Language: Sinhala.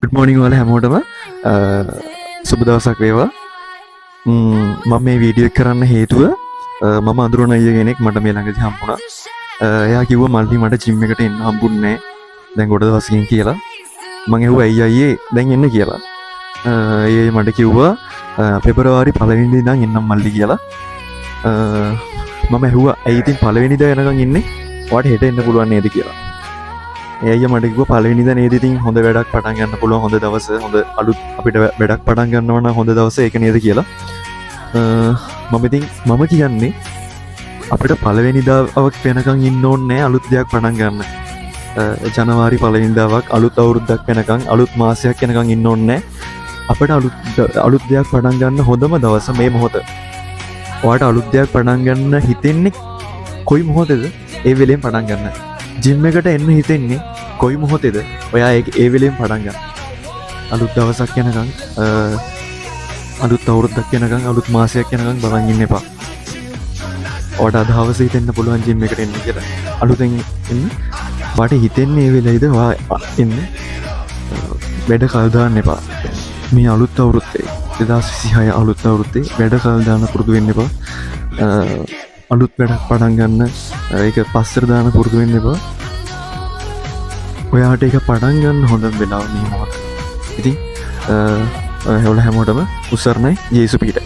ගුඩ් මෝනිින් වල හැමෝටම සුබ දවසක් වේවා. මම මේ වීඩියෝ කරන්න හේතුව මම අඳුරන අය කෙනෙක් මට මේ ළඟදී හම්බුණා. එයා කිව්වා මල්ලි මට ජිම් එකට එන්න හම්බුන්නේ නැහැ දැන් ගොඩ දවසකින් කියලා. මම ඇහුවා ඇයි අයියේ දැන් එන්න කියලා. ඒ මට කිව්වා පෙබරවාරි 1 වෙනිදා ඉඳන් එන්නම් මල්ලි කියලා. මම ඇහුවා ඇයි ඉතින් 1 වෙනිදා යනකම් ඉන්නේ? ඔයාට හෙට එන්න පුළුවන් නේද කියලා. එය මට කිව්වා 1 වෙනිදා නේද ඉතින් හොඳ වැඩක් පටන් ගන්න පුළුවන් හොඳ දවස හොඳ අලුත් අපිට වැඩක් පටන් ගන්නවා නම් හොඳ දවස ඒක නේද කියලා. මම කියන්නේ අපිට 1 වෙනිදාවක් වෙනකන් ඉන්න ඕනේ නැහැ අලුත් දෙයක් පටන් ගන්න. ජනවාරි 1 වෙනිදාවක් අලුත් අවුරුද්දක් වෙනකන් අලුත් මාසයක් වෙනකන් ඉන්න ඕනේ නැහැ. අපිට අලුත් දෙයක් පටන් ගන්න හොඳම දවස මේ මොහොත. ඔයාට අලුත් දෙයක් පටන් ගන්න හිතෙන්නේ කොයි මොහොතේද? ඒ වෙලෙන් පටන් ගන්න. ජිම් එකට එන්න හිතෙන්නේ කොයි මොහොතේද? ඔයා ඒ වෙලෙන් පටන් ගන්න. අලුත් දවසක් යනකම් අලුත් අවුරුද්දක් යනකම් අලුත් මාසයක් යනකම් බලන් ඉන්න එපා. ඔයාට දවස් හිතෙන්න පුළුවන් ජිම් එකට එන්න කියලා. අලුතෙන් එන්න. වාට හිතෙන්නේ ඒ වෙලෙයිද වා එන්න. වැඩ කල් දාන්න එපා. මේ අලුත් අවුරුද්දේ 2026 අලුත් අවුරුද්දේ වැඩ කල් දාන්න පුරුදු වෙන්න එපා. අලුත් වැඩක් පටන් ගන්න ඒක පස්සට දාන්න පුරුදු වෙන්න එපා. ඔයාට ඒක පටන් ගන්න හොඳම වෙලාව මේ මොහොත. ඉතින් හැමෝටම උසරණයි ජේසු පීට.